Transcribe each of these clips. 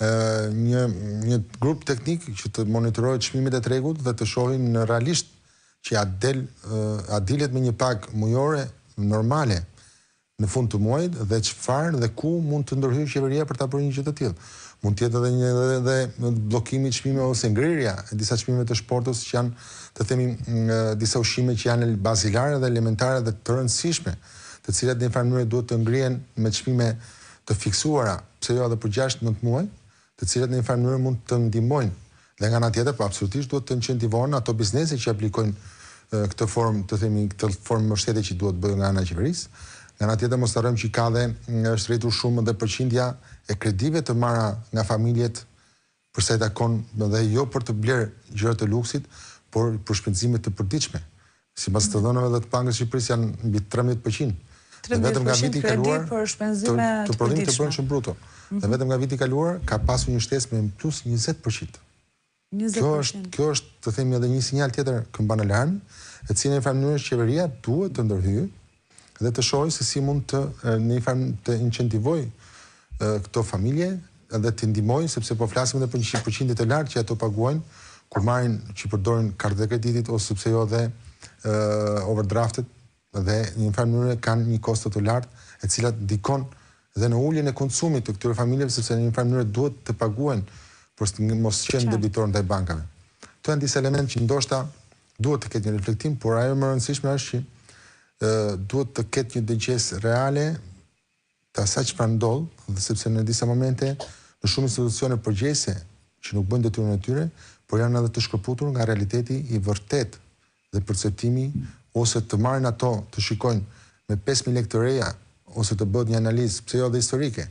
një grup teknik që të monitorojë çmimet e tregut dhe të shohin realisht që a dilet me një pagë mujore normale në fund të muajit dhe çfarë dhe ku mund të ndërhyjë qeveria për ta bërë një gjë të tillë. Mund të jetë edhe bllokimi i çmimeve ose ngrirja e disa çmimeve të shportës që janë, të themi, disa ushqime që janë bazilare dhe elementare dhe të rëndësishme, të cilat në një farë mënyrë duhet të ngrihen me çmime të fiksuara, pse jo edhe për 6-9 muaj, të cilat në një farë mënyrë mund të ndihmojnë. Dhe nga ana tjetër, po absolutisht duhet të incentivojnë ato biznese që aplikojnë këtë formë, të themi, këtë formë mbështetje që duhet bëhet nga ana e qeverisë. Nga ana tjetër mos harrojmë që ka dhe është rritur shumë dhe përqindja e kredive të marra nga familjet për sa i takon dhe jo për të blerë gjëra të luksit, por për shpenzime të përditshme. Sipas të dhënave dhe të Bankës së Shqipërisë janë mbi 13%. Dhe vetëm nga viti i kaluar për shpenzime të prodhimit të brendshëm bruto. Dhe vetëm nga viti i kaluar ka pasur një shtesë me plus 20%. Kjo është, të themi, edhe një sinjal tjetër këmbën alarm, e cila në një mënyrë qeveria duhet të ndërhyjë dhe të shohë se si mund të në një farë të incentivoj këto familje dhe të ndihmojë, sepse po flasim edhe për 100% të lartë që ato paguajnë kur marrin që përdorin kartë kreditit ose sepse jo dhe overdraftet dhe në një farë mënyrë kanë një kosto të lartë e cilat ndikon dhe në uljen e konsumit të këtyre familjeve, sepse në një farë mënyrë duhet të paguajnë për të mos qenë debitor ndaj bankave. Këto janë disa elementë që ndoshta duhet të ketë një reflektim, por ajo më e rëndësishme është që duhet të ketë një dëgjesë reale të asaj çfarë ndodh, dhe sepse në disa momente në shumë institucione përgjegjëse që nuk bëjnë detyrën e tyre, por janë edhe të shkëputur nga realiteti i vërtet dhe perceptimi, ose të marrin ato, të shikojnë me 5.000 lekë të reja, ose të bëhet një analizë, pse jo dhe historike,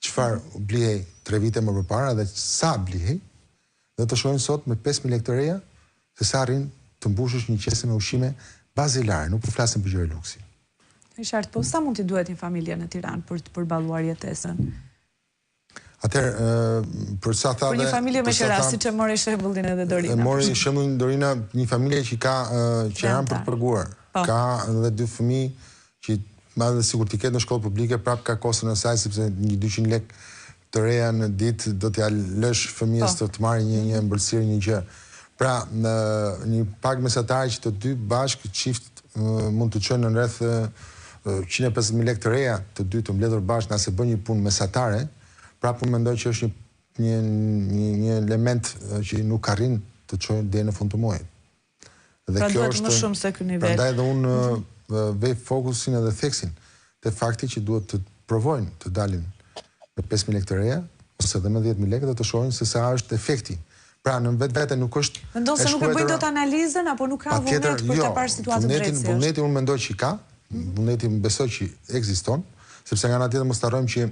çfarë blihej 3 vite më përpara dhe sa blihej, dhe të shohin sot me 5.000 lekë të reja se sa arrin të mbushësh një qese me ushqime bazilare, nuk po flasim për gjëra luksi. Qartë, po sa mund t'i duhet një familje në Tiranë për të përballuar jetesën? Atëherë, për sa tha për një familje me qira, siç e mori shembullin edhe Dorina. Mori shembullin Dorina, një familje që ka që janë për të paguar. Ka edhe 2 fëmijë që madje sikur ti ketë në shkollë publike, prap ka kostën e saj, sepse një 200 lekë të reja në ditë do t'ja lësh fëmijës të marrë një ëmbëlsirë, një gjë. Pra, në një pagë mesatare që të dy bashkë çift mund të çojnë në rreth 150.000 lekë të reja, të dy të mbledhur bashkë, nëse bën një punë mesatare, prapë unë mendoj që është një element që nuk arrin të çojë deri në fund të muajit. Dhe pra duhet më shumë se ky nivel. Prandaj edhe unë vej fokusin edhe theksin te fakti që duhet të provojnë të dalin me 5.000 lekë të reja ose edhe me 10.000 lekë dhe të shohin se sa është efekti. Pra në vetvete nuk është. Mendon se nuk e bëjnë dot analizën apo nuk ka vullnet për të parë situatën drejtësisht? Vullneti unë mendoj që ka, vullneti më besoj që ekziston, sepse nga ana tjetër mos harrojmë që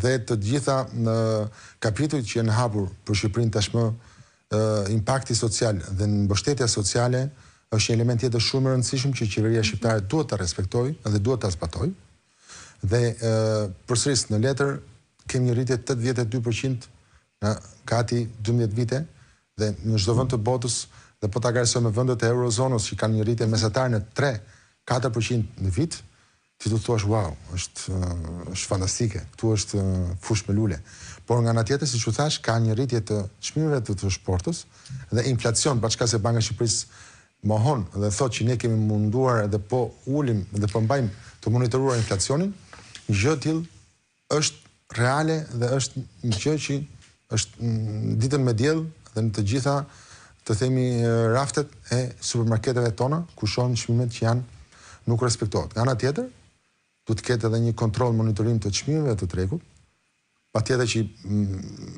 dhe të gjitha në kapitujt që janë hapur për Shqipërinë tashmë, impakti social dhe mbështetja sociale është një element tjetër shumë i rëndësishëm që qeveria shqiptare duhet ta respektojë dhe duhet ta zbatojë. Dhe përsëris në letër kemi një rritje 82% në gati 12 vite dhe në çdo vend të botës, dhe po ta krahasojmë me vendet e eurozonës që kanë një rritje mesatare në 3-4% në vit, ti do të thuash wow, është fantastike, këtu është fush me lule. Por nga ana tjetër, siç u thash, ka një rritje të çmimeve të shportës dhe inflacion, paçka se Banka e Shqipërisë mohon dhe thotë që ne kemi munduar dhe po ulim dhe po mbajmë të monitoruar inflacionin. Një gjë e tillë është reale dhe është një gjë që është ditën me diell dhe në të gjitha, të themi, raftet e supermarketeve tona, ku shohim çmimet që janë nuk respektohet. Nga ana tjetër, duhet të ketë edhe një kontroll monitorim të çmimeve të tregut. Patjetër që